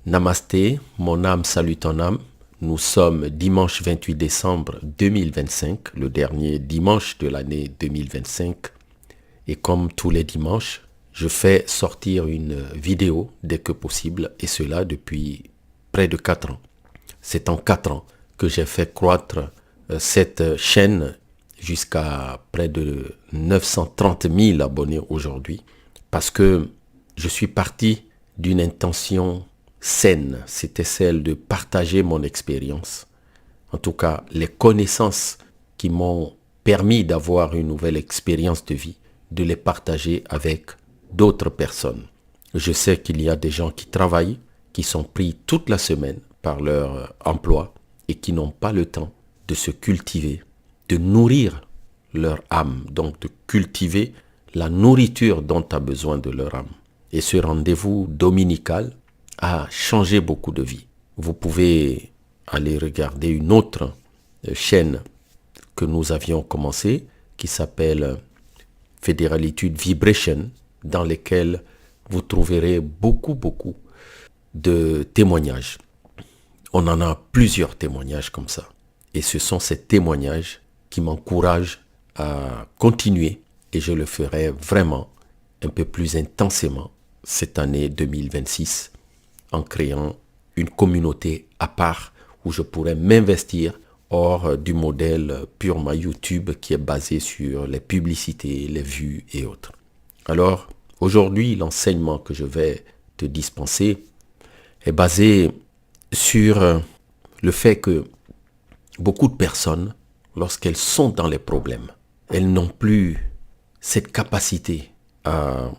Namasté, mon âme salue ton âme. Nous sommes dimanche 28 décembre 2025, le dernier dimanche de l'année 2025. Et comme tous les dimanches, je fais sortir une vidéo dès que possible, et cela depuis près de 4 ans. C'est en 4 ans que j'ai fait croître cette chaîne jusqu'à près de 930 000 abonnés aujourd'hui, parce que je suis parti d'une intention saine, c'était celle de partager mon expérience. En tout cas, les connaissances qui m'ont permis d'avoir une nouvelle expérience de vie, de les partager avec d'autres personnes. Je sais qu'il y a des gens qui travaillent, qui sont pris toute la semaine par leur emploi et qui n'ont pas le temps de se cultiver, de nourrir leur âme, donc de cultiver la nourriture dont a besoin de leur âme. Et ce rendez-vous dominical a changé beaucoup de vies. Vous pouvez aller regarder une autre chaîne que nous avions commencée qui s'appelle Fédéralitude Vibration, dans lesquelles vous trouverez beaucoup de témoignages. On en a plusieurs témoignages comme ça. Et ce sont ces témoignages qui m'encouragent à continuer, et je le ferai vraiment un peu plus intensément cette année 2026 en créant une communauté à part où je pourrais m'investir hors du modèle purement YouTube qui est basé sur les publicités, les vues et autres. Alors, aujourd'hui, l'enseignement que je vais te dispenser est basé sur le fait que beaucoup de personnes, lorsqu'elles sont dans les problèmes, elles n'ont plus cette capacité à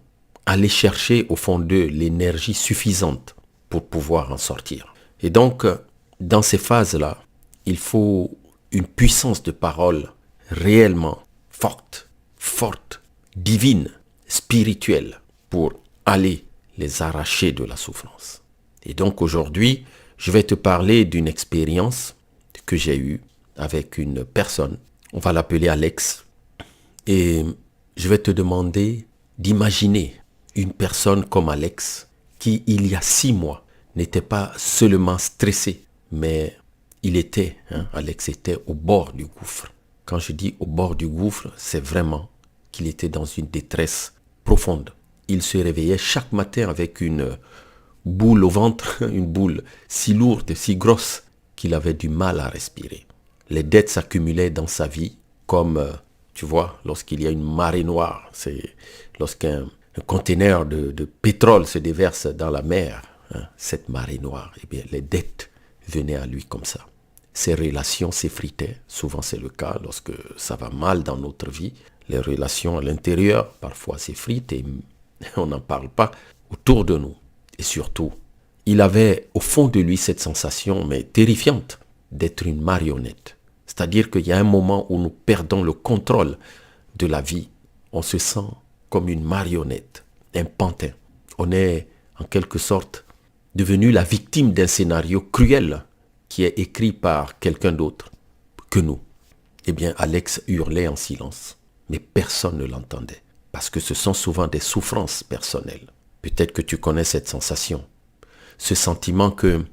aller chercher au fond d'eux l'énergie suffisante pour pouvoir en sortir. Et donc, dans ces phases-là, il faut une puissance de parole réellement forte, divine, spirituelle, pour aller les arracher de la souffrance. Et donc aujourd'hui, je vais te parler d'une expérience que j'ai eue avec une personne. On va l'appeler Alex. Et je vais te demander d'imaginer une personne comme Alex qui, il y a 6 mois, n'était pas seulement stressé, mais Alex était au bord du gouffre. Quand je dis au bord du gouffre, c'est vraiment qu'il était dans une détresse profonde. Il se réveillait chaque matin avec une boule au ventre, une boule si lourde, si grosse, qu'il avait du mal à respirer. Les dettes s'accumulaient dans sa vie, comme, tu vois, lorsqu'il y a une marée noire, c'est lorsqu'un conteneur de pétrole se déverse dans la mer, cette marée noire, eh bien, les dettes venaient à lui comme ça. Ses relations s'effritaient, souvent c'est le cas lorsque ça va mal dans notre vie. Les relations à l'intérieur, parfois s'effritent et on n'en parle pas autour de nous. Et surtout, il avait au fond de lui cette sensation, mais terrifiante, d'être une marionnette. C'est-à-dire qu'il y a un moment où nous perdons le contrôle de la vie. On se sent comme une marionnette, un pantin. On est en quelque sorte devenu la victime d'un scénario cruel qui est écrit par quelqu'un d'autre que nous. Eh bien, Alex hurlait en silence, mais personne ne l'entendait, parce que ce sont souvent des souffrances personnelles. Peut-être que tu connais cette sensation, ce sentiment que,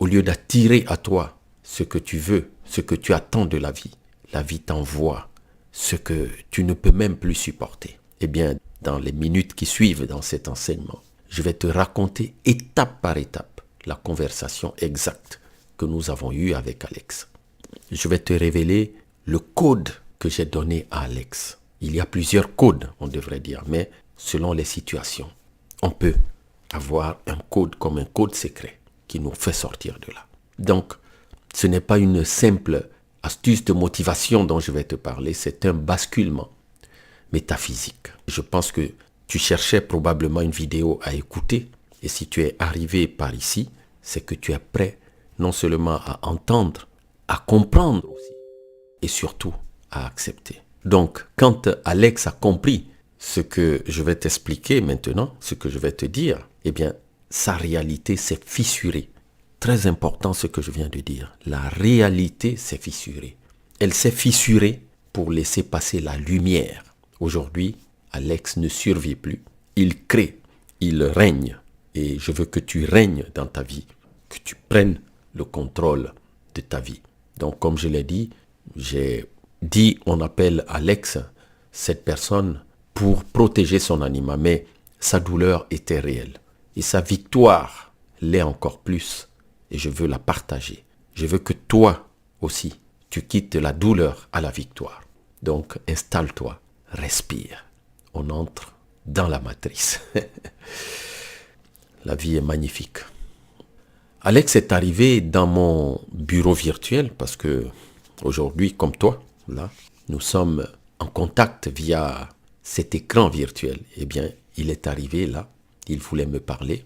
au lieu d'attirer à toi ce que tu veux, ce que tu attends de la vie t'envoie ce que tu ne peux même plus supporter. Eh bien, dans les minutes qui suivent dans cet enseignement, je vais te raconter étape par étape la conversation exacte que nous avons eue avec Alex. Je vais te révéler le code que j'ai donné à Alex. Il y a plusieurs codes, on devrait dire, mais selon les situations, on peut avoir un code comme un code secret qui nous fait sortir de là. Donc, ce n'est pas une simple astuce de motivation dont je vais te parler, c'est un basculement métaphysique. Je pense que tu cherchais probablement une vidéo à écouter, et si tu es arrivé par ici, c'est que tu es prêt non seulement à entendre, à comprendre aussi, et surtout à accepter. Donc, quand Alex a compris ce que je vais t'expliquer maintenant, ce que je vais te dire, eh bien, sa réalité s'est fissurée. Très important ce que je viens de dire. La réalité s'est fissurée. Elle s'est fissurée pour laisser passer la lumière. Aujourd'hui, Alex ne survit plus. Il crée, il règne. Et je veux que tu règnes dans ta vie que tu prennes le contrôle de ta vie. Donc comme je l'ai dit, j'ai dit on appelle Alex, cette personne, pour protéger son anima, mais sa douleur était réelle. Et sa victoire l'est encore plus. Et je veux la partager. Je veux que toi aussi, tu quittes la douleur à la victoire. Donc installe-toi, respire. On entre dans la matrice. La vie est magnifique. Alex est arrivé dans mon bureau virtuel parce que aujourd'hui, comme toi, là, nous sommes en contact via cet écran virtuel. Eh bien, il est arrivé là, il voulait me parler.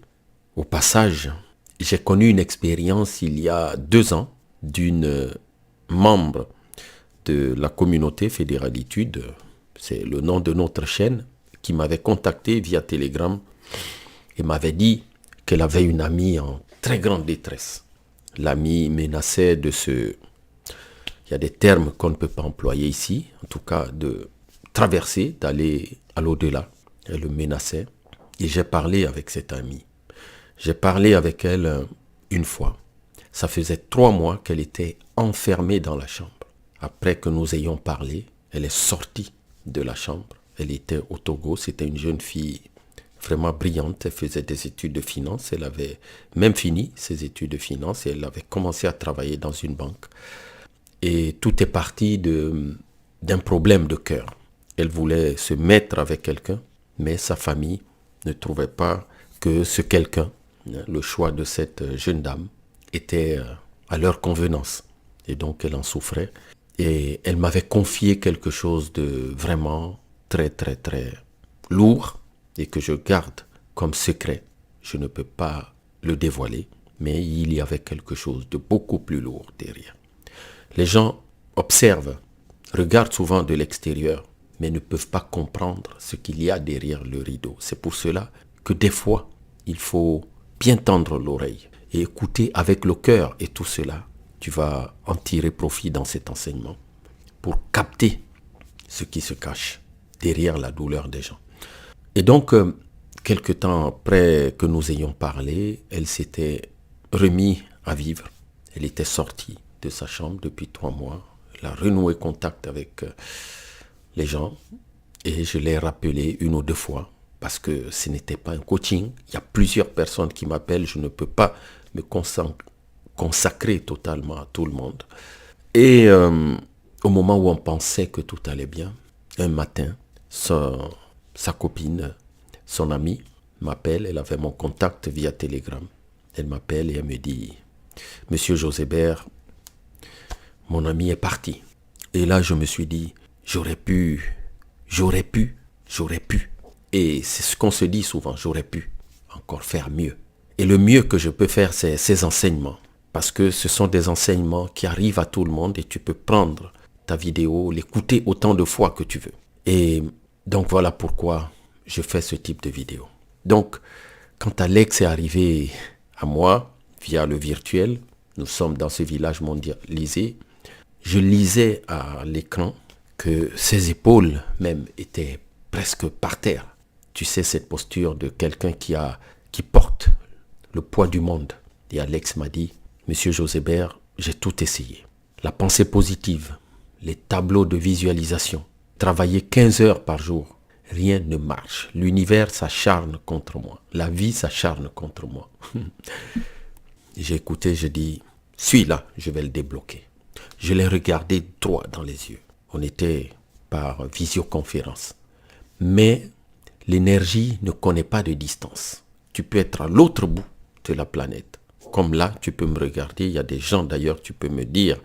Au passage, j'ai connu une expérience il y a 2 ans d'une membre de la communauté Fédéralitude, c'est le nom de notre chaîne, qui m'avait contacté via Telegram et m'avait dit qu'elle avait une amie en très grande détresse. L'amie menaçait de se... Il y a des termes qu'on ne peut pas employer ici, en tout cas de traverser, d'aller à l'au-delà. Elle le menaçait. Et j'ai parlé avec cette amie. J'ai parlé avec elle une fois. Ça faisait 3 mois qu'elle était enfermée dans la chambre. Après que nous ayons parlé, elle est sortie de la chambre. Elle était au Togo. C'était une jeune fille vraiment brillante. Elle faisait des études de finance. Elle avait même fini ses études de finance et elle avait commencé à travailler dans une banque. Et tout est parti d'un problème de cœur. Elle voulait se mettre avec quelqu'un, mais sa famille ne trouvait pas que ce quelqu'un, le choix de cette jeune dame, était à leur convenance. Et donc elle en souffrait. Et elle m'avait confié quelque chose de vraiment très très très lourd et que je garde comme secret. Je ne peux pas le dévoiler, mais il y avait quelque chose de beaucoup plus lourd derrière. Les gens observent, regardent souvent de l'extérieur, mais ne peuvent pas comprendre ce qu'il y a derrière le rideau. C'est pour cela que des fois, il faut bien tendre l'oreille et écouter avec le cœur. Et tout cela, tu vas en tirer profit dans cet enseignement pour capter ce qui se cache derrière la douleur des gens. Et donc, quelque temps après que nous ayons parlé, elle s'était remise à vivre. Elle était sortie de sa chambre depuis 3 mois. Elle a renoué contact avec les gens et je l'ai rappelé 1 ou 2 fois parce que ce n'était pas un coaching. Il y a plusieurs personnes qui m'appellent. Je ne peux pas me consacrer totalement à tout le monde. Et au moment où on pensait que tout allait bien, un matin, sa copine, son amie m'appelle. Elle avait mon contact via Telegram. Elle m'appelle et elle me dit « Monsieur Josébert, mon ami est parti. » Et là, je me suis dit, j'aurais pu. Et c'est ce qu'on se dit souvent, j'aurais pu encore faire mieux. Et le mieux que je peux faire, c'est ces enseignements. Parce que ce sont des enseignements qui arrivent à tout le monde et tu peux prendre ta vidéo, l'écouter autant de fois que tu veux. Et donc voilà pourquoi je fais ce type de vidéo. Donc, quand Alex est arrivé à moi, via le virtuel, nous sommes dans ce village mondialisé, je lisais à l'écran que ses épaules même étaient presque par terre. Tu sais, cette posture de quelqu'un qui porte le poids du monde. Et Alex m'a dit, Monsieur Josébert, j'ai tout essayé. La pensée positive, les tableaux de visualisation, travailler 15 heures par jour, rien ne marche. L'univers s'acharne contre moi. La vie s'acharne contre moi. J'ai écouté, je dis, celui-là, je vais le débloquer. Je l'ai regardé droit dans les yeux. On était par visioconférence. Mais l'énergie ne connaît pas de distance. Tu peux être à l'autre bout de la planète. Comme là, tu peux me regarder. Il y a des gens d'ailleurs, tu peux me dire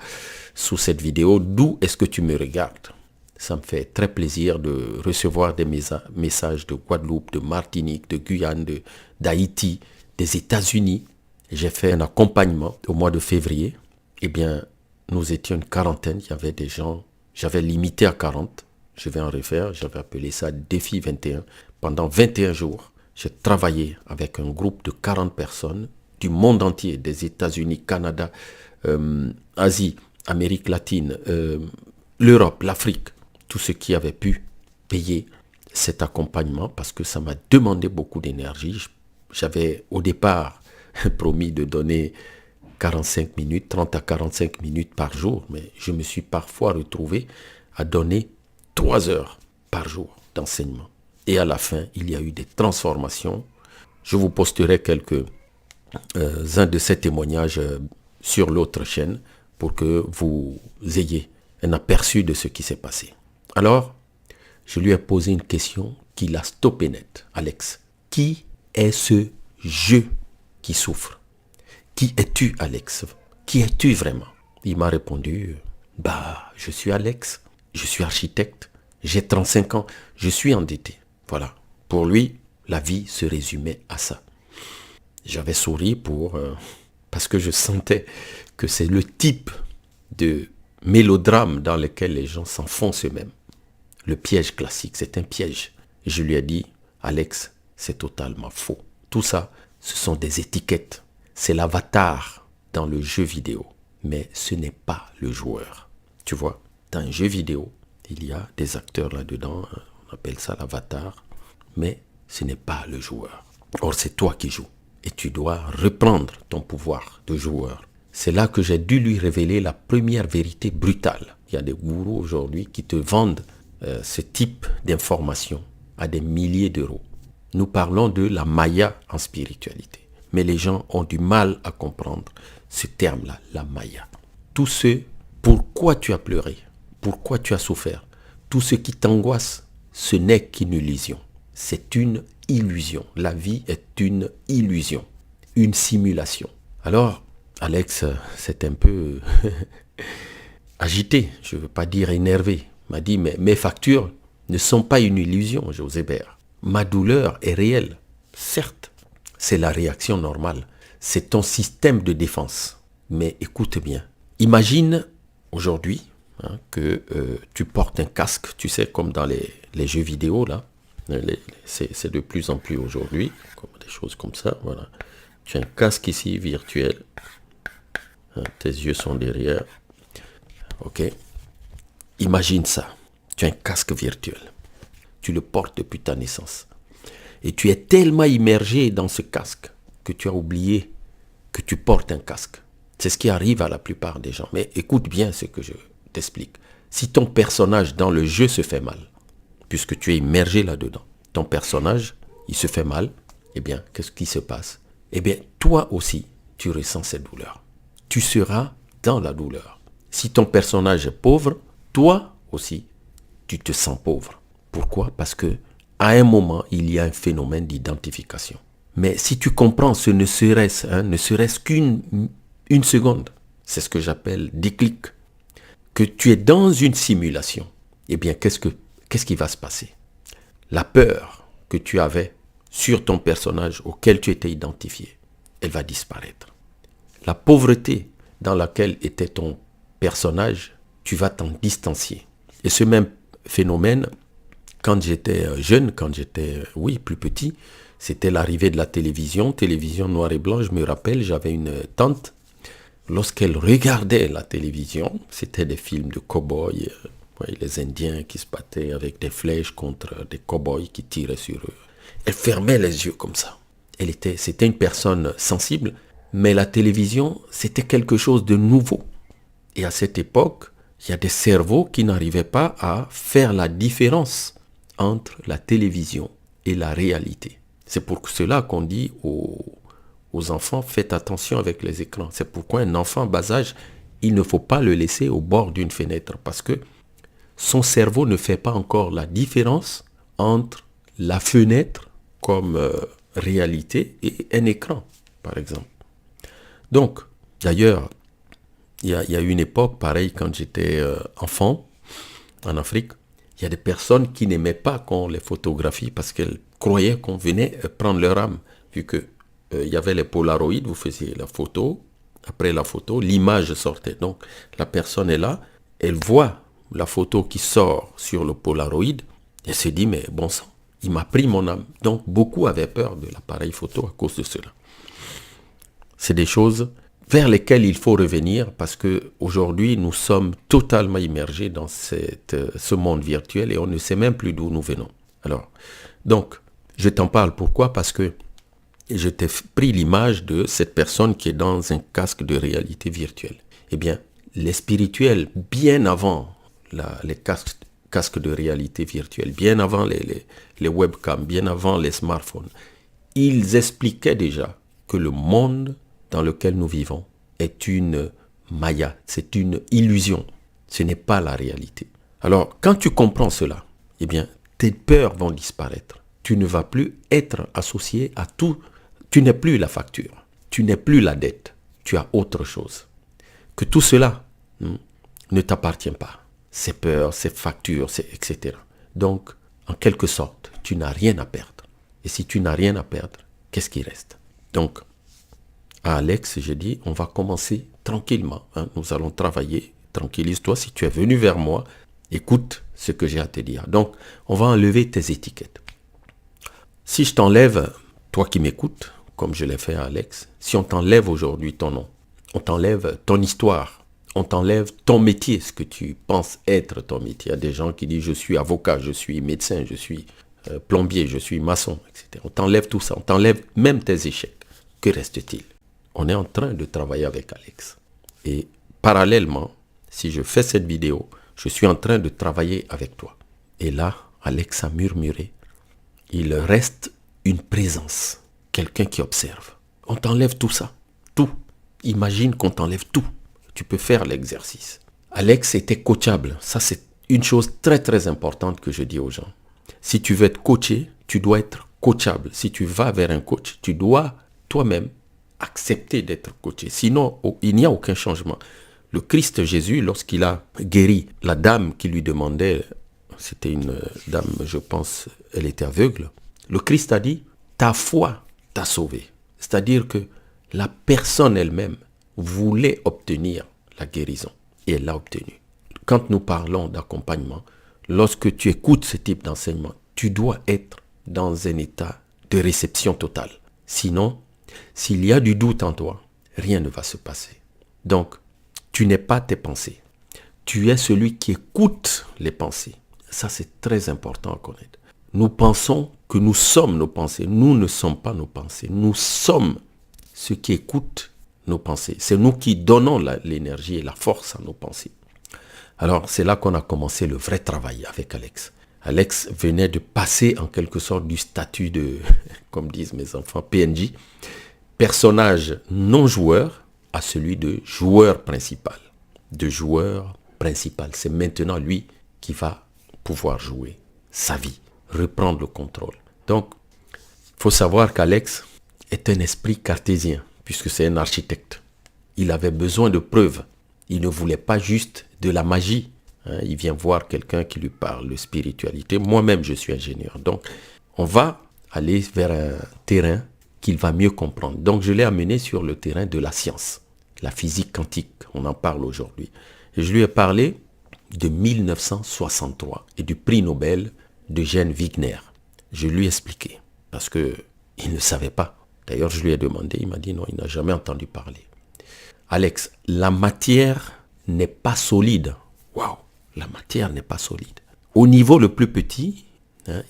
sous cette vidéo, d'où est-ce que tu me regardes? Ça me fait très plaisir de recevoir des messages de Guadeloupe, de Martinique, de Guyane, d'Haïti, des États-Unis. J'ai fait un accompagnement au mois de février. Eh bien, nous étions une quarantaine. Il y avait des gens, j'avais limité à 40. Je vais en refaire. J'avais appelé ça Défi 21. Pendant 21 jours, j'ai travaillé avec un groupe de 40 personnes du monde entier, des États-Unis, Canada, Asie, Amérique latine, l'Europe, l'Afrique. Tous ceux qui avaient pu payer cet accompagnement parce que ça m'a demandé beaucoup d'énergie. J'avais au départ promis de donner 45 minutes, 30 à 45 minutes par jour, mais je me suis parfois retrouvé à donner 3 heures par jour d'enseignement. Et à la fin, il y a eu des transformations. Je vous posterai quelques-uns de ces témoignages sur l'autre chaîne pour que vous ayez un aperçu de ce qui s'est passé. Alors, je lui ai posé une question qui l'a stoppé net. Alex, qui est ce je qui souffre? Qui es-tu, Alex? Qui es-tu vraiment? Il m'a répondu, je suis Alex, je suis architecte, j'ai 35 ans, je suis endetté. Voilà. Pour lui, la vie se résumait à ça. J'avais souri parce que je sentais que c'est le type de mélodrame dans lequel les gens s'enfoncent eux-mêmes. Le piège classique, c'est un piège. Et je lui ai dit, Alex, c'est totalement faux. Tout ça, ce sont des étiquettes. C'est l'avatar dans le jeu vidéo. Mais ce n'est pas le joueur. Tu vois, dans un jeu vidéo, il y a des acteurs là-dedans. On appelle ça l'avatar. Mais ce n'est pas le joueur. Or, c'est toi qui joues. Et tu dois reprendre ton pouvoir de joueur. C'est là que j'ai dû lui révéler la première vérité brutale. Il y a des gourous aujourd'hui qui te vendent ce type d'informations à des milliers d'euros. Nous parlons de la Maya en spiritualité. Mais les gens ont du mal à comprendre ce terme-là, la Maya. Tout ce pourquoi tu as pleuré, pourquoi tu as souffert, tout ce qui t'angoisse, ce n'est qu'une illusion. C'est une illusion. La vie est une illusion, une simulation. Alors, Alex, c'est un peu agité, je ne veux pas dire énervé. Il m'a dit, mais mes factures ne sont pas une illusion, Josébert. Ma douleur est réelle. Certes, c'est la réaction normale. C'est ton système de défense. Mais écoute bien. Imagine aujourd'hui que tu portes un casque, tu sais, comme dans les jeux vidéo, là. C'est de plus en plus aujourd'hui, comme des choses comme ça. Voilà. Tu as un casque ici, virtuel. Tes yeux sont derrière. Ok. Imagine ça. Tu as un casque virtuel. Tu le portes depuis ta naissance. Et tu es tellement immergé dans ce casque que tu as oublié que tu portes un casque. C'est ce qui arrive à la plupart des gens. Mais écoute bien ce que je t'explique. Si ton personnage dans le jeu se fait mal, puisque tu es immergé là-dedans, ton personnage, il se fait mal, eh bien, qu'est-ce qui se passe? Eh bien, toi aussi, tu ressens cette douleur. Tu seras dans la douleur. Si ton personnage est pauvre, toi aussi, tu te sens pauvre. Pourquoi? Parce que à un moment, il y a un phénomène d'identification. Mais si tu comprends, ce ne serait-ce qu'une seconde, c'est ce que j'appelle déclic, que tu es dans une simulation, eh bien, qu'est-ce qui va se passer? La peur que tu avais sur ton personnage auquel tu étais identifié, elle va disparaître. La pauvreté dans laquelle était ton personnage, tu vas t'en distancier. Et ce même phénomène, quand j'étais jeune, plus petit, c'était l'arrivée de la télévision noir et blanc. Je me rappelle, j'avais une tante, lorsqu'elle regardait la télévision, c'était des films de cow-boys, les Indiens qui se battaient avec des flèches contre des cow-boys qui tiraient sur eux. Elle fermait les yeux comme ça. C'était une personne sensible, mais la télévision, c'était quelque chose de nouveau. Et à cette époque, il y a des cerveaux qui n'arrivaient pas à faire la différence entre la télévision et la réalité. C'est pour cela qu'on dit aux enfants, faites attention avec les écrans. C'est pourquoi un enfant bas âge, il ne faut pas le laisser au bord d'une fenêtre parce que son cerveau ne fait pas encore la différence entre la fenêtre comme réalité et un écran, par exemple. Donc, d'ailleurs, il y a une époque, pareil, quand j'étais enfant, en Afrique, il y a des personnes qui n'aimaient pas qu'on les photographie parce qu'elles croyaient qu'on venait prendre leur âme. Vu que il y avait les Polaroids, vous faisiez la photo, après la photo, l'image sortait. Donc, la personne est là, elle voit la photo qui sort sur le Polaroid, elle se dit, mais bon sang, il m'a pris mon âme. Donc, beaucoup avaient peur de l'appareil photo à cause de cela. C'est des choses vers lesquelles il faut revenir parce qu'aujourd'hui, nous sommes totalement immergés dans ce monde virtuel et on ne sait même plus d'où nous venons. Alors, donc, je t'en parle pourquoi? Parce que et je t'ai pris l'image de cette personne qui est dans un casque de réalité virtuelle. Eh bien, les spirituels, bien avant les casques de réalité virtuelle, bien avant les webcams, bien avant les smartphones, ils expliquaient déjà que le monde dans lequel nous vivons est une maya, c'est une illusion, ce n'est pas la réalité. Alors, quand tu comprends cela, eh bien, tes peurs vont disparaître. Tu ne vas plus être associé à tout. Tu n'es plus la facture, tu n'es plus la dette, tu as autre chose. Que tout cela ne t'appartient pas. Ces peurs, ces factures, etc. Donc, en quelque sorte, tu n'as rien à perdre. Et si tu n'as rien à perdre, qu'est-ce qui reste? Donc, à Alex, j'ai dit, on va commencer tranquillement. Nous allons travailler. Tranquillise-toi, si tu es venu vers moi, écoute ce que j'ai à te dire. Donc, on va enlever tes étiquettes. Si je t'enlève, toi qui m'écoutes, comme je l'ai fait à Alex, si on t'enlève aujourd'hui ton nom, on t'enlève ton histoire, on t'enlève ton métier, ce que tu penses être ton métier. Il y a des gens qui disent je suis avocat, je suis médecin, je suis plombier, je suis maçon, etc. On t'enlève tout ça, on t'enlève même tes échecs. Que reste-t-il? On est en train de travailler avec Alex. Et parallèlement, si je fais cette vidéo, je suis en train de travailler avec toi. Et là, Alex a murmuré. Il reste une présence, quelqu'un qui observe. On t'enlève tout ça, tout. Imagine qu'on t'enlève tout. Tu peux faire l'exercice. Alex était coachable. Ça, c'est une chose très très importante que je dis aux gens. Si tu veux être coaché, tu dois être coachable. Si tu vas vers un coach, tu dois toi-même accepter d'être coaché. Sinon, il n'y a aucun changement. Le Christ Jésus, lorsqu'il a guéri la dame qui lui demandait, c'était une dame, je pense, elle était aveugle. Le Christ a dit, ta foi t'a sauvé. C'est-à-dire que la personne elle-même voulait obtenir la guérison et elle l'a obtenue. Quand nous parlons d'accompagnement, lorsque tu écoutes ce type d'enseignement, tu dois être dans un état de réception totale. Sinon, s'il y a du doute en toi, rien ne va se passer. Donc, tu n'es pas tes pensées. Tu es celui qui écoute les pensées. Ça, c'est très important à connaître. Nous pensons que nous sommes nos pensées. Nous ne sommes pas nos pensées. Nous sommes ceux qui écoutent nos pensées. C'est nous qui donnons l'énergie et la force à nos pensées. Alors, c'est là qu'on a commencé le vrai travail avec Alex. Alex venait de passer en quelque sorte du statut de, comme disent mes enfants, PNJ, personnage non joueur, à celui de joueur principal. De joueur principal. C'est maintenant lui qui va pouvoir jouer sa vie, reprendre le contrôle. Donc, il faut savoir qu'Alex est un esprit cartésien, puisque c'est un architecte. Il avait besoin de preuves. Il ne voulait pas juste de la magie. Il vient voir quelqu'un qui lui parle de spiritualité. Moi-même, je suis ingénieur. Donc, on va aller vers un terrain qu'il va mieux comprendre. Donc, je l'ai amené sur le terrain de la science, la physique quantique. On en parle aujourd'hui. Et je lui ai parlé de 1963 et du prix Nobel de Gene Wigner. Je lui ai expliqué, parce qu'il ne savait pas. D'ailleurs, je lui ai demandé, il m'a dit non, il n'a jamais entendu parler. Alex, la matière n'est pas solide. Waouh, la matière n'est pas solide. Au niveau le plus petit,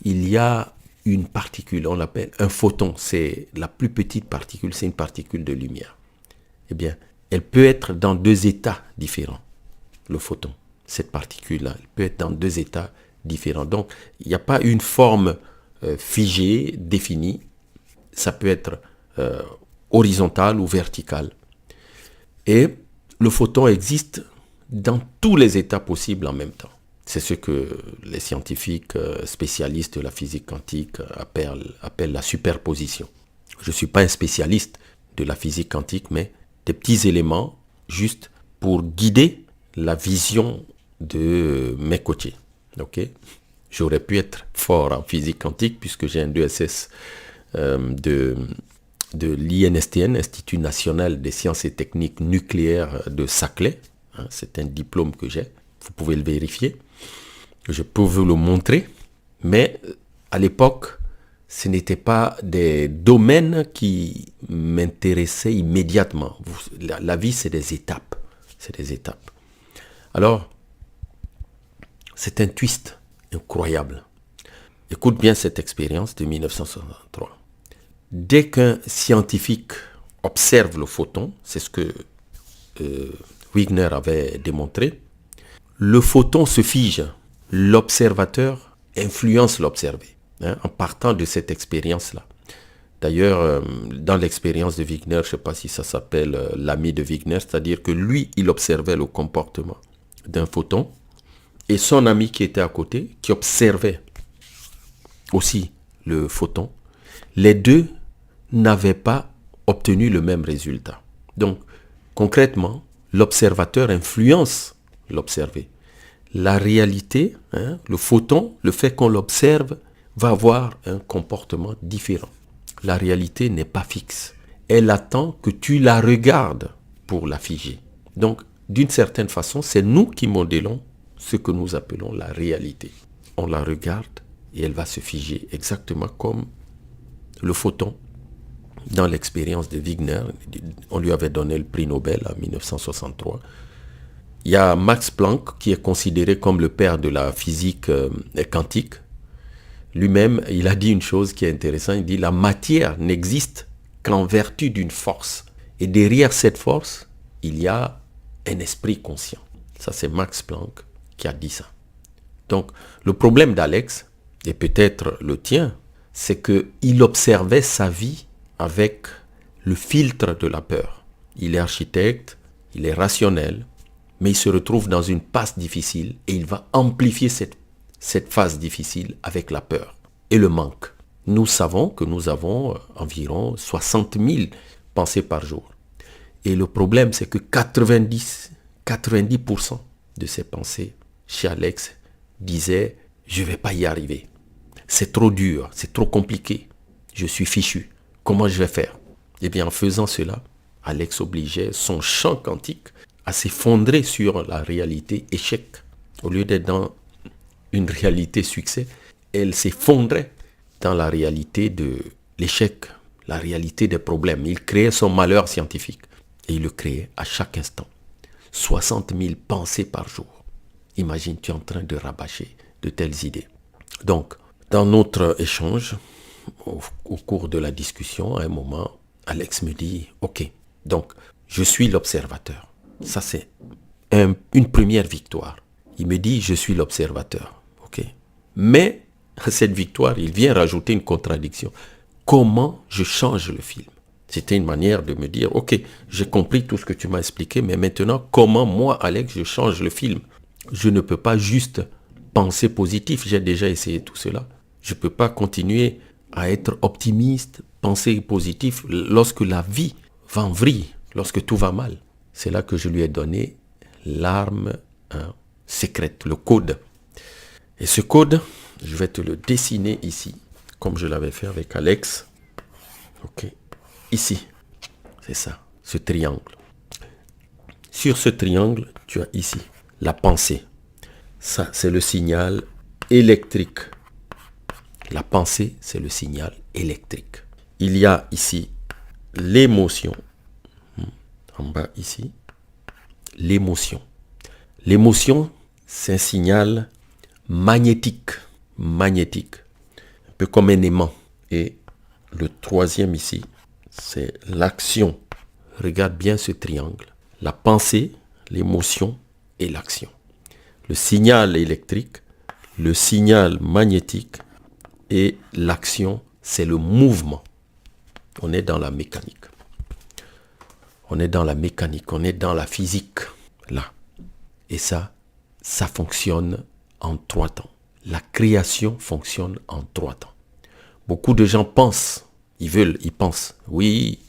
il y a une particule, on l'appelle un photon. C'est la plus petite particule, c'est une particule de lumière. Eh bien, elle peut être dans deux états différents, le photon. Cette particule-là, elle peut être dans deux états différents. Donc, il n'y a pas une forme figée, définie. Ça peut être horizontal ou vertical. Et le photon existe dans tous les états possibles en même temps. C'est ce que les scientifiques spécialistes de la physique quantique appellent la superposition. Je ne suis pas un spécialiste de la physique quantique, mais des petits éléments juste pour guider la vision de mes coachés. Okay? J'aurais pu être fort en physique quantique puisque j'ai un 2SS de l'INSTN, Institut National des Sciences et Techniques Nucléaires de Saclay. C'est un diplôme que j'ai. Vous pouvez le vérifier. Je peux vous le montrer. Mais à l'époque, ce n'était pas des domaines qui m'intéressaient immédiatement. La vie, c'est des étapes. C'est des étapes. Alors, c'est un twist incroyable. Écoute bien cette expérience de 1963. Dès qu'un scientifique observe le photon, c'est ce que Wigner avait démontré, le photon se fige. L'observateur influence l'observé, en partant de cette expérience-là. D'ailleurs, dans l'expérience de Wigner, je ne sais pas si ça s'appelle l'ami de Wigner, c'est-à-dire que lui, il observait le comportement d'un photon, et son ami qui était à côté, qui observait aussi le photon, les deux n'avaient pas obtenu le même résultat. Donc, concrètement, l'observateur influence l'observé. La réalité, le photon, le fait qu'on l'observe, va avoir un comportement différent. La réalité n'est pas fixe. Elle attend que tu la regardes pour la figer. Donc, d'une certaine façon, c'est nous qui modélons ce que nous appelons la réalité. On la regarde et elle va se figer exactement comme le photon. Dans l'expérience de Wigner, on lui avait donné le prix Nobel en 1963. Il y a Max Planck qui est considéré comme le père de la physique quantique. Lui-même, il a dit une chose qui est intéressante. Il dit la matière n'existe qu'en vertu d'une force. Et derrière cette force, il y a un esprit conscient. Ça, c'est Max Planck qui a dit ça. Donc, le problème d'Alex, et peut-être le tien, c'est qu'il observait sa vie avec le filtre de la peur. Il est architecte, il est rationnel, mais il se retrouve dans une passe difficile et il va amplifier cette phase difficile avec la peur et le manque. Nous savons que nous avons environ 60 000 pensées par jour. Et le problème, c'est que 90% de ces pensées chez Alex disaient « je ne vais pas y arriver. C'est trop dur, c'est trop compliqué. Je suis fichu. Comment je vais faire ?» Eh bien, en faisant cela, Alex obligeait son champ quantique à s'effondrer sur la réalité échec. Au lieu d'être dans une réalité succès, elle s'effondrait dans la réalité de l'échec, la réalité des problèmes. Il créait son malheur scientifique et il le créait à chaque instant. 60 000 pensées par jour. Imagine, tu es en train de rabâcher de telles idées. Donc, dans notre échange, au cours de la discussion, à un moment, Alex me dit, ok, donc je suis l'observateur. Ça, c'est une première victoire. Il me dit, je suis l'observateur. Ok. Mais à cette victoire, il vient rajouter une contradiction. Comment je change le film? C'était une manière de me dire, ok, j'ai compris tout ce que tu m'as expliqué, mais maintenant, comment moi, Alex, je change le film? Je ne peux pas juste penser positif. J'ai déjà essayé tout cela. Je ne peux pas continuer à être optimiste, penser positif lorsque la vie va en vrille, lorsque tout va mal. C'est là que je lui ai donné l'arme secrète, le code. Et ce code, je vais te le dessiner ici, comme je l'avais fait avec Alex. Ok, ici, c'est ça, ce triangle. Sur ce triangle, tu as ici la pensée. Ça, c'est le signal électrique. La pensée, c'est le signal électrique. Il y a ici l'émotion. En bas ici, l'émotion. L'émotion, c'est un signal magnétique. Magnétique. Un peu comme un aimant. Et le troisième ici, c'est l'action. Regarde bien ce triangle. La pensée, l'émotion et l'action. Le signal électrique, le signal magnétique et l'action, c'est le mouvement. On est dans la mécanique. On est dans la mécanique, on est dans la physique, là. Et ça fonctionne en 3 temps. La création fonctionne en 3 temps. Beaucoup de gens pensent, ils pensent, oui,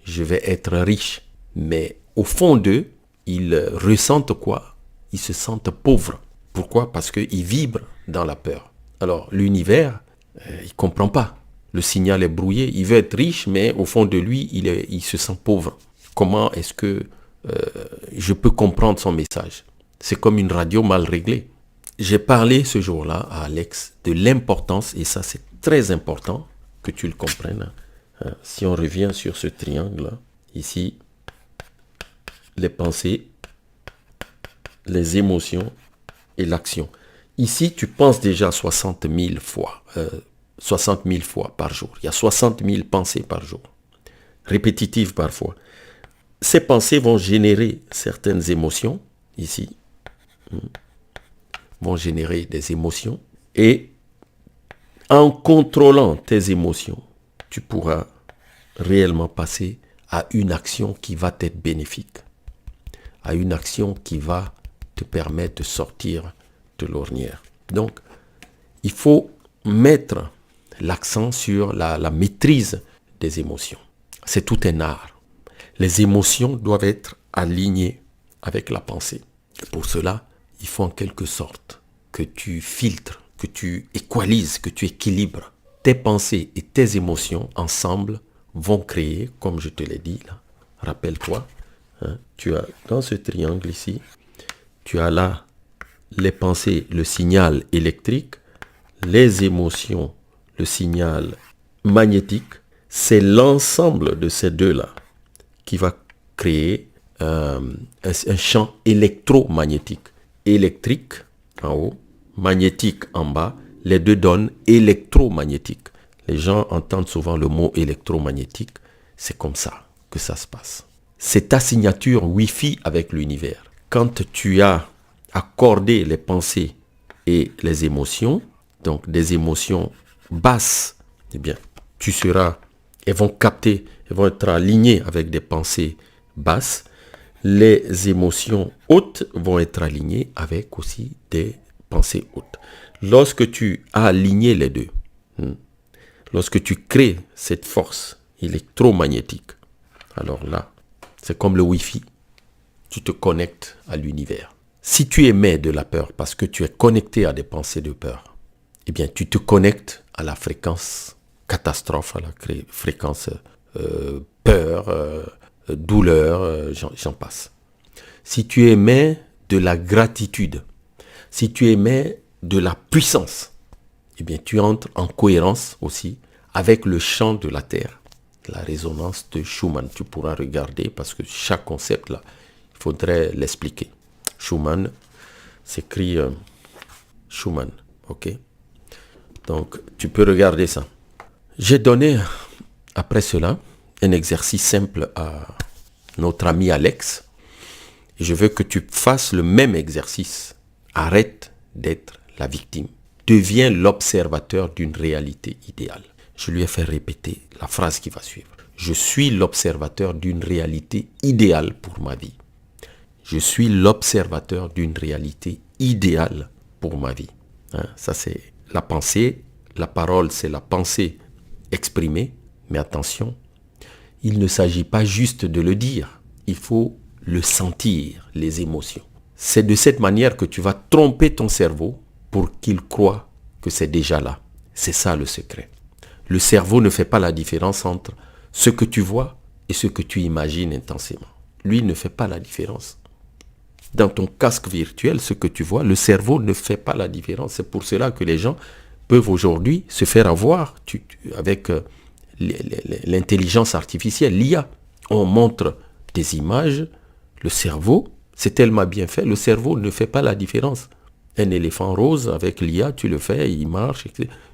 je vais être riche. Mais au fond d'eux, ils ressentent quoi? Ils se sentent pauvres. Pourquoi? Parce qu'ils vibrent dans la peur. Alors, l'univers, il ne comprend pas. Le signal est brouillé. Il veut être riche, mais au fond de lui, il se sent pauvre. Comment est-ce que je peux comprendre son message? C'est comme une radio mal réglée. J'ai parlé ce jour-là à Alex de l'importance, et ça c'est très important que tu le comprennes. Si on revient sur ce triangle, ici, les pensées, les émotions et l'action. Ici, tu penses déjà 60 000 fois 60 000 fois par jour. Il y a 60 000 pensées par jour, répétitives parfois. Ces pensées vont générer certaines émotions, ici, vont générer des émotions. Et en contrôlant tes émotions, tu pourras réellement passer à une action qui va t'être bénéfique, à une action qui va te permettre de sortir de l'ornière. Donc, il faut mettre l'accent sur la maîtrise des émotions. C'est tout un art. Les émotions doivent être alignées avec la pensée. Et pour cela, il faut en quelque sorte que tu filtres, que tu équalises, que tu équilibres. Tes pensées et tes émotions ensemble vont créer, comme je te l'ai dit là, rappelle-toi, tu as dans ce triangle ici, tu as là les pensées, le signal électrique, les émotions, le signal magnétique. C'est l'ensemble de ces deux-là qui va créer un champ électromagnétique. Électrique en haut, magnétique en bas, les deux donnent électromagnétique. Les gens entendent souvent le mot électromagnétique, c'est comme ça que ça se passe. C'est ta signature Wi-Fi avec l'univers. Quand tu as accordé les pensées et les émotions, donc des émotions basses, eh bien, elles vont capter, elles vont être alignées avec des pensées basses. Les émotions hautes vont être alignées avec aussi des pensées hautes. Lorsque tu as aligné les deux, lorsque tu crées cette force électromagnétique, alors là, c'est comme le Wi-Fi, tu te connectes à l'univers. Si tu émets de la peur parce que tu es connecté à des pensées de peur, eh bien, tu te connectes à la fréquence catastrophe, à la fréquence peur, douleur, j'en passe. Si tu émets de la gratitude, si tu émets de la puissance, eh bien, tu entres en cohérence aussi avec le champ de la Terre, la résonance de Schumann. Tu pourras regarder parce que chaque concept, là, il faudrait l'expliquer. Schumann s'écrit Schumann, ok? Donc, tu peux regarder ça. J'ai donné, après cela, un exercice simple à notre ami Alex. Et je veux que tu fasses le même exercice. Arrête d'être la victime. Deviens l'observateur d'une réalité idéale. Je lui ai fait répéter la phrase qui va suivre. Je suis l'observateur d'une réalité idéale pour ma vie. Je suis l'observateur d'une réalité idéale pour ma vie. Ça, c'est la pensée. La parole, c'est la pensée exprimée. Mais attention, il ne s'agit pas juste de le dire. Il faut le sentir, les émotions. C'est de cette manière que tu vas tromper ton cerveau pour qu'il croie que c'est déjà là. C'est ça le secret. Le cerveau ne fait pas la différence entre ce que tu vois et ce que tu imagines intensément. Lui ne fait pas la différence. Dans ton casque virtuel, ce que tu vois, le cerveau ne fait pas la différence. C'est pour cela que les gens peuvent aujourd'hui se faire avoir avec l'intelligence artificielle, l'IA. On montre des images, le cerveau, c'est tellement bien fait, le cerveau ne fait pas la différence. Un éléphant rose, avec l'IA, tu le fais, il marche.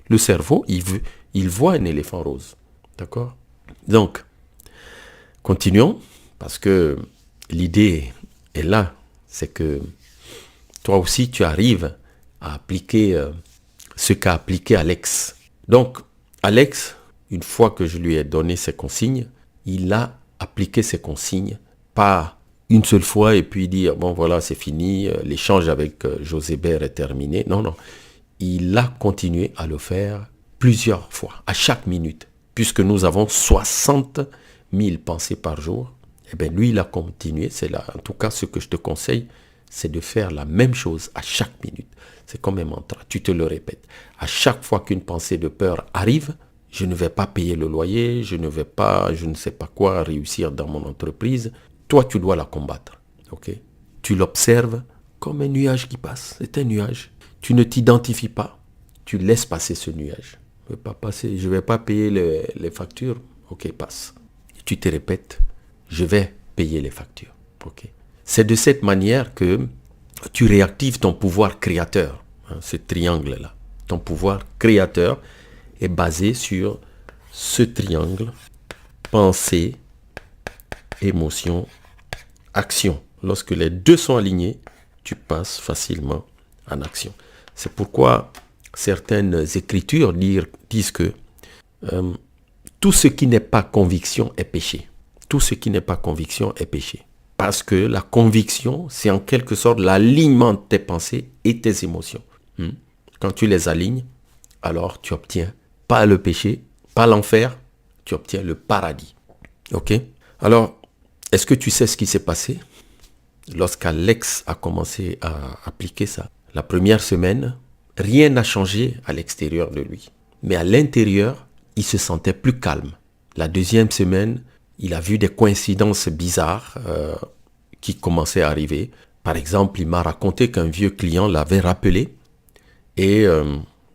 Le cerveau, il voit un éléphant rose. D'accord? Donc, continuons, parce que l'idée est là. C'est que toi aussi, tu arrives à appliquer ce qu'a appliqué Alex. Donc, Alex, une fois que je lui ai donné ses consignes, il a appliqué ses consignes, pas une seule fois et puis dire, bon voilà, c'est fini, l'échange avec José Bert est terminé. Non, non. Il a continué à le faire plusieurs fois, à chaque minute. Puisque nous avons 60 000 pensées par jour, eh bien lui, il a continué. C'est là, en tout cas, ce que je te conseille, c'est de faire la même chose à chaque minute. C'est comme un mantra, tu te le répètes. À chaque fois qu'une pensée de peur arrive, je ne vais pas payer le loyer, je ne vais pas, je ne sais pas quoi, réussir dans mon entreprise. Toi, tu dois la combattre. Ok? Tu l'observes comme un nuage qui passe. C'est un nuage. Tu ne t'identifies pas. Tu laisses passer ce nuage. Je ne vais pas payer les factures. Ok, passe. Et tu te répètes, je vais payer les factures. Ok? C'est de cette manière que tu réactives ton pouvoir créateur. Ce triangle-là. Ton pouvoir créateur. est basé sur ce triangle pensée, émotion, action. Lorsque les deux sont alignés, tu passes facilement en action. C'est pourquoi certaines écritures disent que tout ce qui n'est pas conviction est péché. Tout ce qui n'est pas conviction est péché. Parce que la conviction, c'est en quelque sorte l'alignement de tes pensées et tes émotions. Quand tu les alignes, alors tu obtiens pas le péché, pas l'enfer, tu obtiens le paradis. Ok? Alors, est-ce que tu sais ce qui s'est passé lorsqu'Alex a commencé à appliquer ça? La première semaine, rien n'a changé à l'extérieur de lui. Mais à l'intérieur, il se sentait plus calme. La deuxième semaine, il a vu des coïncidences bizarres qui commençaient à arriver. Par exemple, il m'a raconté qu'un vieux client l'avait rappelé et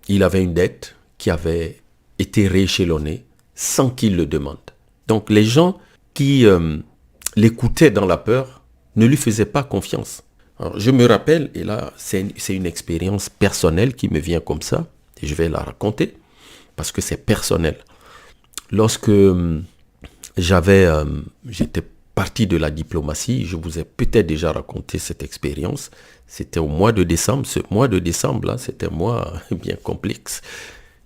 il avait une dette qui avait été rééchelonnée sans qu'il le demande. Donc les gens qui l'écoutaient dans la peur ne lui faisaient pas confiance. Alors, je me rappelle, et là c'est une expérience personnelle qui me vient comme ça, et je vais la raconter, parce que c'est personnel. Lorsque j'étais parti de la diplomatie, je vous ai peut-être déjà raconté cette expérience, c'était au mois de décembre. Ce mois de décembre, là, c'était un mois bien complexe.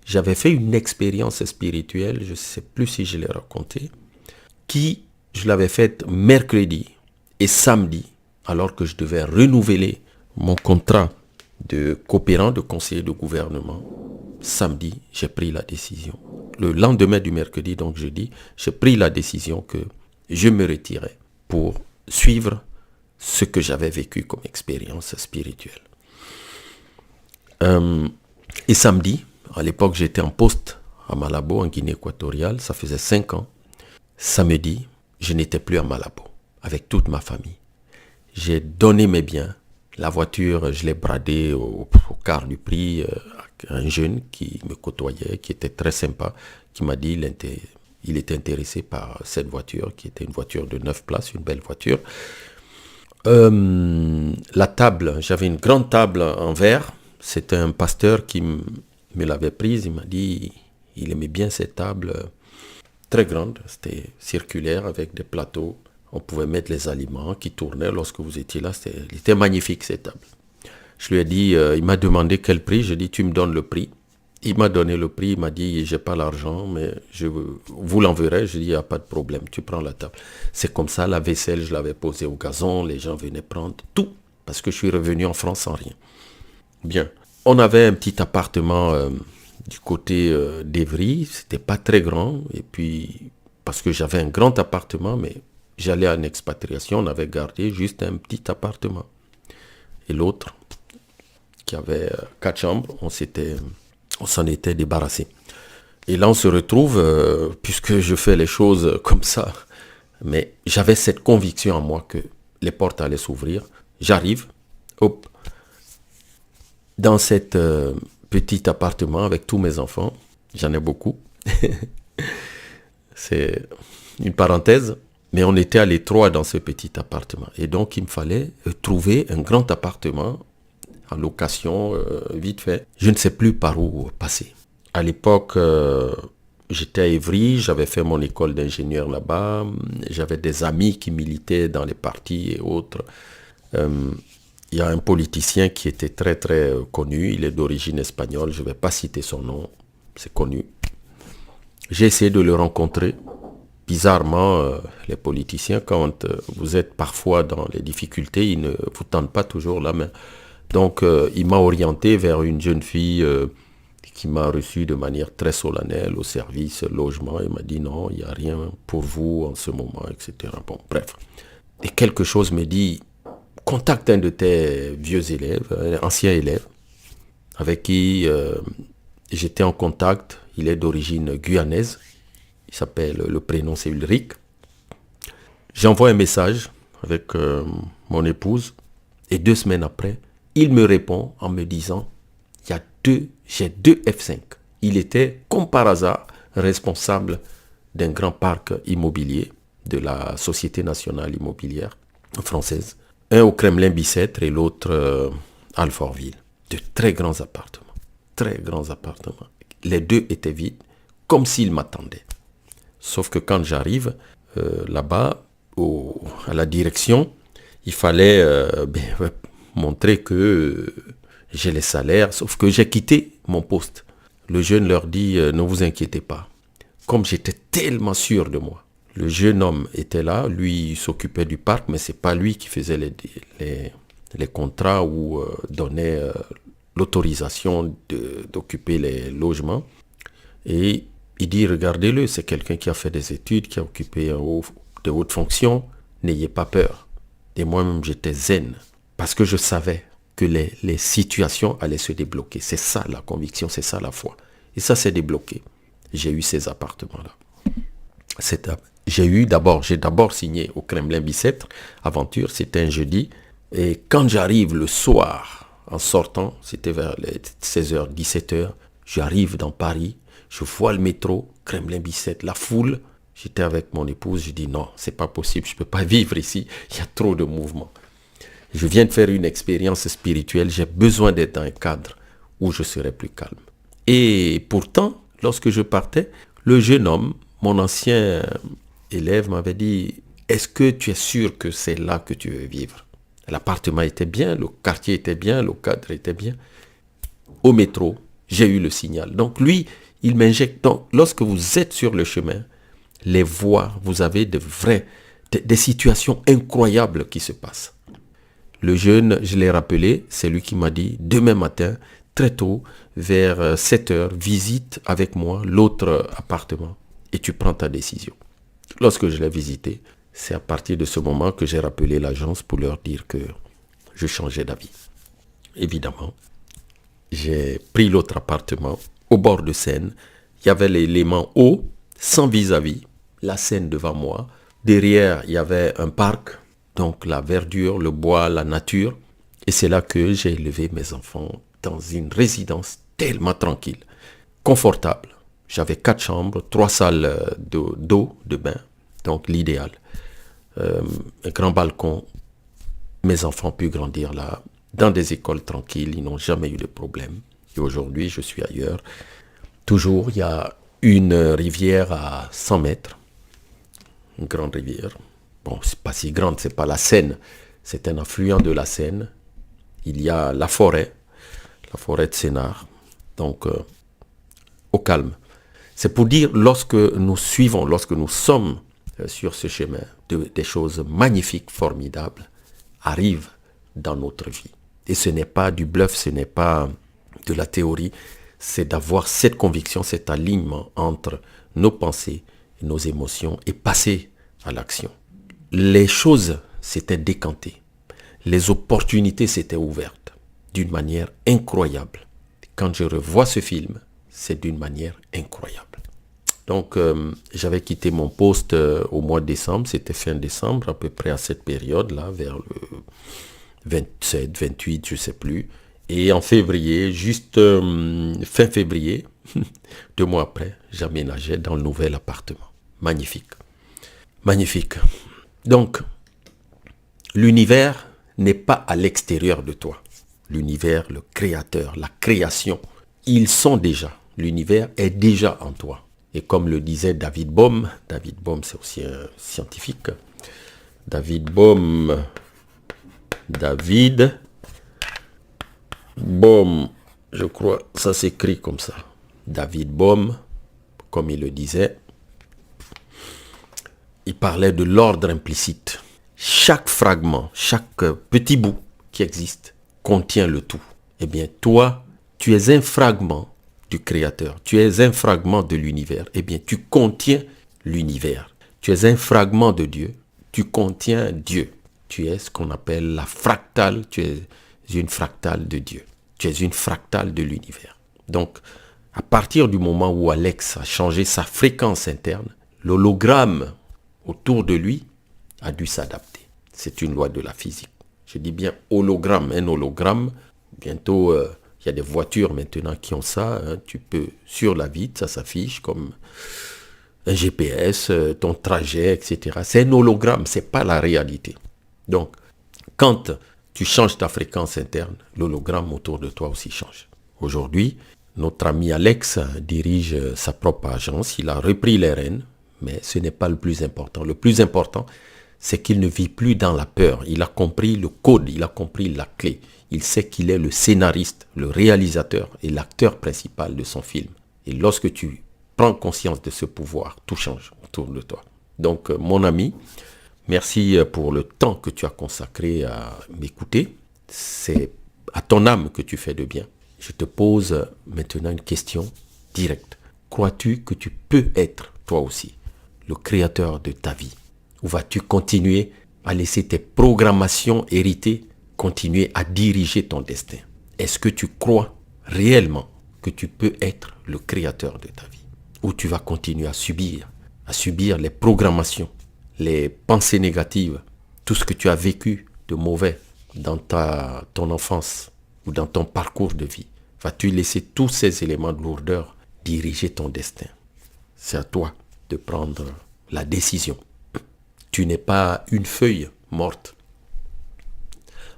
J'avais fait une expérience spirituelle, je ne sais plus si je l'ai raconté, je l'avais faite mercredi et samedi, alors que je devais renouveler mon contrat de coopérant, de conseiller de gouvernement. Samedi, j'ai pris la décision. Le lendemain du mercredi, donc jeudi, j'ai pris la décision que je me retirais pour suivre ce que j'avais vécu comme expérience spirituelle. Et samedi, à l'époque, j'étais en poste à Malabo, en Guinée équatoriale. Ça faisait 5 ans. Samedi, je n'étais plus à Malabo, avec toute ma famille. J'ai donné mes biens. La voiture, je l'ai bradée au quart du prix à un jeune qui me côtoyait, qui était très sympa, qui m'a dit il était intéressé par cette voiture, qui était une voiture de 9 places, une belle voiture. La table, j'avais une grande table en verre. C'était un pasteur qui me l'avait prise. Il m'a dit, il aimait bien cette table très grande. C'était circulaire avec des plateaux. On pouvait mettre les aliments qui tournaient lorsque vous étiez là. C'était magnifique cette table. Je lui ai dit, il m'a demandé quel prix. J'ai dit, tu me donnes le prix. Il m'a donné le prix. Il m'a dit, j'ai pas l'argent, mais vous l'enverrez. Je dis, il n'y a pas de problème. Tu prends la table. C'est comme ça, la vaisselle, je l'avais posée au gazon. Les gens venaient prendre tout. Parce que je suis revenu en France sans rien. Bien. On avait un petit appartement du côté d'Evry. C'était pas très grand. Et puis, parce que j'avais un grand appartement, mais j'allais en expatriation, on avait gardé juste un petit appartement. Et l'autre, qui avait 4 chambres, on s'en était débarrassé. Et là, on se retrouve, puisque je fais les choses comme ça, mais j'avais cette conviction en moi que les portes allaient s'ouvrir. J'arrive, hop, dans cet petit appartement avec tous mes enfants. J'en ai beaucoup. C'est une parenthèse. Mais on était à l'étroit dans ce petit appartement. Et donc, il me fallait trouver un grand appartement en location, vite fait. Je ne sais plus par où passer. À l'époque, j'étais à Évry, j'avais fait mon école d'ingénieur là-bas. J'avais des amis qui militaient dans les partis et autres. Il y a un politicien qui était très, très connu. Il est d'origine espagnole. Je ne vais pas citer son nom. C'est connu. J'ai essayé de le rencontrer. Bizarrement, les politiciens, quand vous êtes parfois dans les difficultés, ils ne vous tendent pas toujours la main. Donc, il m'a orienté vers une jeune fille qui m'a reçu de manière très solennelle au service logement. Il m'a dit non, il n'y a rien pour vous en ce moment, etc. Bon, bref. Et quelque chose me dit, contacte un de tes vieux élèves, un ancien élève, avec qui j'étais en contact. Il est d'origine guyanaise. Il s'appelle, le prénom c'est Ulrich. J'envoie un message avec mon épouse et 2 semaines après, il me répond en me disant, j'ai 2 F5. Il était, comme par hasard, responsable d'un grand parc immobilier de la Société nationale immobilière française. Un au Kremlin-Bicêtre et l'autre à Alfortville. De très grands appartements. Très grands appartements. les deux étaient vides, comme s'ils m'attendaient. Sauf que quand j'arrive là-bas, à la direction, il fallait montrer que j'ai les salaires, sauf que j'ai quitté mon poste. Le jeune leur dit, ne vous inquiétez pas. Comme j'étais tellement sûr de moi, le jeune homme était là, lui il s'occupait du parc, mais c'est pas lui qui faisait les contrats ou donnait l'autorisation d'occuper les logements. Et il dit, regardez-le, c'est quelqu'un qui a fait des études, qui a occupé de hautes fonctions, n'ayez pas peur. Et moi-même, j'étais zen, parce que je savais que les situations allaient se débloquer. C'est ça la conviction, c'est ça la foi. Et ça s'est débloqué. J'ai eu ces appartements-là. J'ai d'abord signé au Kremlin Bicêtre, aventure, c'était un jeudi. Et quand j'arrive le soir, en sortant, c'était vers les 16h, 17h, j'arrive dans Paris, je vois le métro, Kremlin Bicêtre, la foule. J'étais avec mon épouse, je dis non, c'est pas possible, je ne peux pas vivre ici, il y a trop de mouvements. Je viens de faire une expérience spirituelle, j'ai besoin d'être dans un cadre où je serai plus calme. Et pourtant, lorsque je partais, le jeune homme, mon ancien élève m'avait dit, est-ce que tu es sûr que c'est là que tu veux vivre? L'appartement était bien, le quartier était bien, le cadre était bien. Au métro, j'ai eu le signal. Donc lui, il m'injecte. Donc lorsque vous êtes sur le chemin, les voies, vous avez des situations incroyables qui se passent. Le jeune, je l'ai rappelé, c'est lui qui m'a dit, demain matin, très tôt, vers 7h, visite avec moi l'autre appartement et tu prends ta décision. Lorsque je l'ai visité, c'est à partir de ce moment que j'ai rappelé l'agence pour leur dire que je changeais d'avis. Évidemment, j'ai pris l'autre appartement au bord de Seine. Il y avait l'élément haut, sans vis-à-vis, la Seine devant moi. Derrière, il y avait un parc, donc la verdure, le bois, la nature. Et c'est là que j'ai élevé mes enfants dans une résidence tellement tranquille, confortable. J'avais 4 chambres, 3 salles d'eau, de bain, donc l'idéal. Un grand balcon. Mes enfants ont pu grandir là, dans des écoles tranquilles, ils n'ont jamais eu de problème. Et aujourd'hui, je suis ailleurs. Toujours, il y a une rivière à 100 mètres, une grande rivière. Bon, c'est pas si grande, c'est pas la Seine, c'est un affluent de la Seine. Il y a la forêt de Sénart, donc au calme. C'est pour dire, lorsque nous sommes sur ce chemin, des choses magnifiques, formidables, arrivent dans notre vie. Et ce n'est pas du bluff, ce n'est pas de la théorie, c'est d'avoir cette conviction, cet alignement entre nos pensées, nos émotions et passer à l'action. Les choses s'étaient décantées, les opportunités s'étaient ouvertes d'une manière incroyable. Quand je revois ce film, c'est d'une manière incroyable. Donc, j'avais quitté mon poste au mois de décembre, c'était fin décembre, à peu près à cette période-là, vers le 27, 28, je ne sais plus. Et en février, juste fin février, 2 mois après, j'aménageais dans le nouvel appartement. Magnifique. Magnifique. Donc, l'univers n'est pas à l'extérieur de toi. L'univers, le créateur, la création, ils sont déjà. L'univers est déjà en toi. Et comme le disait David Bohm c'est aussi un scientifique. David Bohm, je crois, ça s'écrit comme ça. David Bohm, comme il le disait, il parlait de l'ordre implicite. Chaque fragment, chaque petit bout qui existe contient le tout. Eh bien, toi, tu es un fragment du Créateur. Tu es un fragment de l'univers. Eh bien, tu contiens l'univers. Tu es un fragment de Dieu. Tu contiens Dieu. Tu es ce qu'on appelle la fractale. Tu es une fractale de Dieu. Tu es une fractale de l'univers. Donc, à partir du moment où Alex a changé sa fréquence interne, l'hologramme autour de lui a dû s'adapter. C'est une loi de la physique. Je dis bien hologramme. Un hologramme, bientôt, il y a des voitures maintenant qui ont ça. Hein. Tu peux, sur la vitre, ça s'affiche comme un GPS, ton trajet, etc. C'est un hologramme, ce n'est pas la réalité. Donc, quand tu changes ta fréquence interne, l'hologramme autour de toi aussi change. Aujourd'hui, Notre ami Alex dirige sa propre agence. Il a repris les rênes, mais ce n'est pas le plus important. Le plus important, c'est qu'il ne vit plus dans la peur. Il a compris le code, il a compris la clé. Il sait qu'il est le scénariste, le réalisateur et l'acteur principal de son film. Et lorsque tu prends conscience de ce pouvoir, tout change autour de toi. Donc, mon ami, merci pour le temps que tu as consacré à m'écouter. C'est à ton âme que tu fais de bien. Je te pose maintenant une question directe. Crois-tu que tu peux être, toi aussi, le créateur de ta vie? Ou vas-tu continuer à laisser tes programmations héritées continuer à diriger ton destin? Est-ce que tu crois réellement que tu peux être le créateur de ta vie? Ou tu vas continuer à subir les programmations, les pensées négatives, tout ce que tu as vécu de mauvais dans ton enfance ou dans ton parcours de vie? Vas-tu laisser tous ces éléments de lourdeur diriger ton destin? C'est à toi de prendre la décision. Tu n'es pas une feuille morte,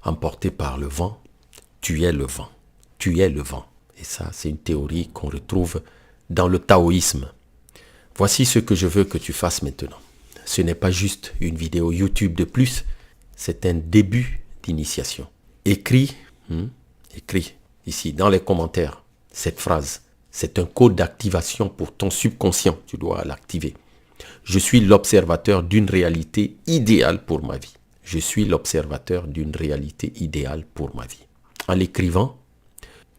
emportée par le vent. Tu es le vent. Tu es le vent. Et ça, c'est une théorie qu'on retrouve dans le taoïsme. Voici ce que je veux que tu fasses maintenant. Ce n'est pas juste une vidéo YouTube de plus, c'est un début d'initiation. Écris ici dans les commentaires cette phrase. C'est un code d'activation pour ton subconscient. Tu dois l'activer. Je suis l'observateur d'une réalité idéale pour ma vie. Je suis l'observateur d'une réalité idéale pour ma vie. En l'écrivant,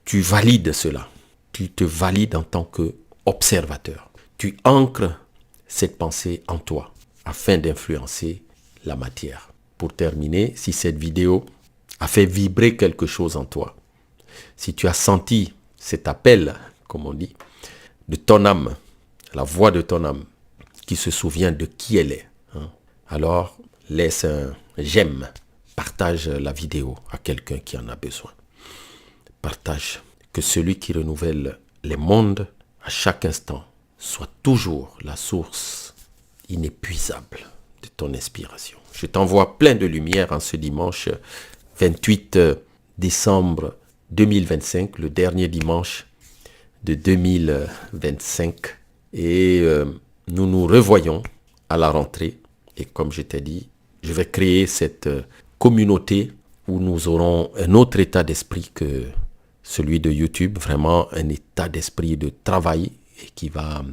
tu valides cela. Tu te valides en tant qu'observateur. Tu ancres cette pensée en toi afin d'influencer la matière. Pour terminer, si cette vidéo a fait vibrer quelque chose en toi, si tu as senti cet appel, comme on dit, de ton âme, la voix de ton âme, qui se souvient de qui elle est, alors laisse un j'aime, partage la vidéo à quelqu'un qui en a besoin. Partage, que celui qui renouvelle les mondes à chaque instant soit toujours la source inépuisable de ton inspiration. Je t'envoie plein de lumière en ce dimanche 28 décembre 2025, le dernier dimanche de 2025. Et nous nous revoyons à la rentrée. Et comme je t'ai dit, je vais créer cette communauté où nous aurons un autre état d'esprit que celui de YouTube. Vraiment un état d'esprit de travail et qui va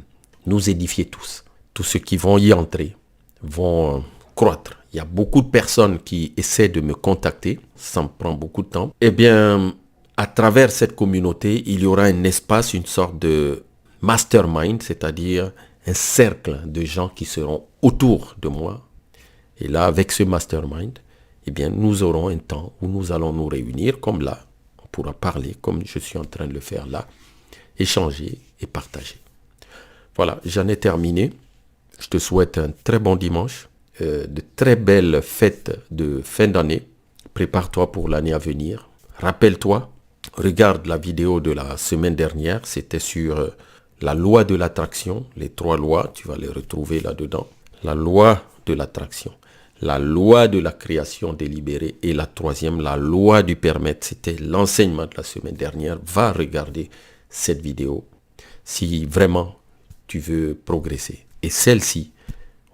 nous édifier tous. Tous ceux qui vont y entrer vont croître. Il y a beaucoup de personnes qui essaient de me contacter. Ça me prend beaucoup de temps. Eh bien, à travers cette communauté, il y aura un espace, une sorte de mastermind, c'est-à-dire un cercle de gens qui seront autour de moi. Et là, avec ce mastermind, eh bien, nous aurons un temps où nous allons nous réunir, comme là, on pourra parler, comme je suis en train de le faire là, échanger et partager. Voilà, j'en ai terminé. Je te souhaite un très bon dimanche, de très belles fêtes de fin d'année. Prépare-toi pour l'année à venir. Rappelle-toi, regarde la vidéo de la semaine dernière, c'était sur la loi de l'attraction, les 3 lois, tu vas les retrouver là-dedans. La loi de l'attraction, la loi de la création délibérée et la 3e, la loi du permettre. C'était l'enseignement de la semaine dernière. Va regarder cette vidéo si vraiment tu veux progresser. Et celle-ci,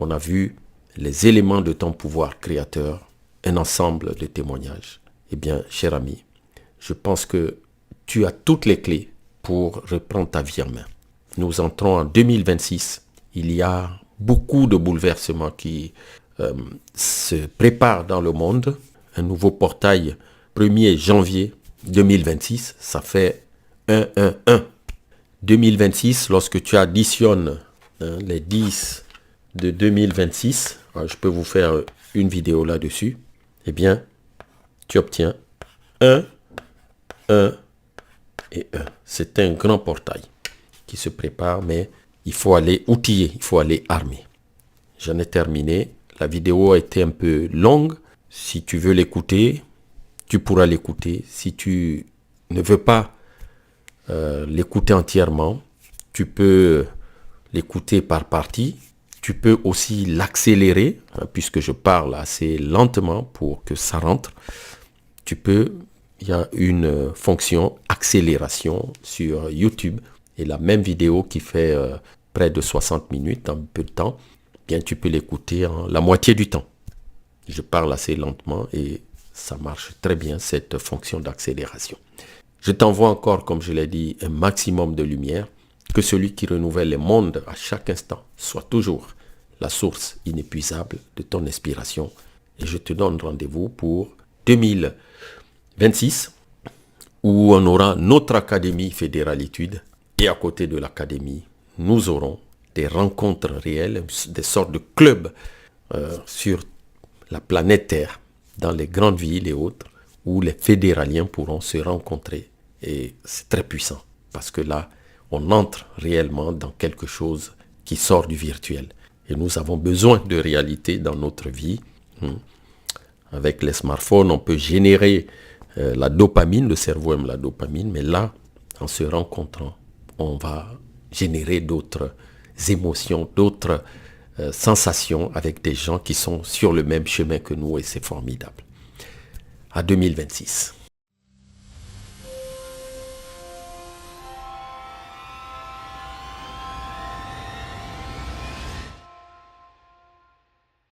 on a vu les éléments de ton pouvoir créateur, un ensemble de témoignages. Eh bien, cher ami, je pense que tu as toutes les clés pour reprendre ta vie en main. Nous entrons en 2026. Il y a beaucoup de bouleversements qui se préparent dans le monde. Un nouveau portail 1er janvier 2026, ça fait 111. 2026, lorsque tu additionnes les 10 de 2026, je peux vous faire une vidéo là-dessus, eh bien, tu obtiens 1, 1 et 1. C'est un grand portail qui se prépare, mais il faut aller outiller, il faut aller armer. J'en ai terminé. La vidéo a été un peu longue. Si tu veux l'écouter, tu pourras l'écouter. Si tu ne veux pas l'écouter entièrement, tu peux l'écouter par partie. Tu peux aussi l'accélérer, puisque je parle assez lentement pour que ça rentre. Tu peux il y a une fonction accélération sur YouTube. Et la même vidéo qui fait près de 60 minutes, un peu de temps, bien tu peux l'écouter en la moitié du temps. Je parle assez lentement et ça marche très bien, cette fonction d'accélération. Je t'envoie encore, comme je l'ai dit, un maximum de lumière, que celui qui renouvelle les mondes à chaque instant soit toujours la source inépuisable de ton inspiration. Et je te donne rendez-vous pour 2026, où on aura notre Académie Fédéralitude. Et à côté de l'Académie, nous aurons des rencontres réelles, des sortes de clubs sur la planète Terre, dans les grandes villes et autres, où les fédéraliens pourront se rencontrer. Et c'est très puissant, parce que là, on entre réellement dans quelque chose qui sort du virtuel. Et nous avons besoin de réalité dans notre vie. Avec les smartphones, on peut générer la dopamine, le cerveau aime la dopamine, mais là, en se rencontrant, on va générer d'autres émotions, d'autres sensations avec des gens qui sont sur le même chemin que nous et c'est formidable. À 2026.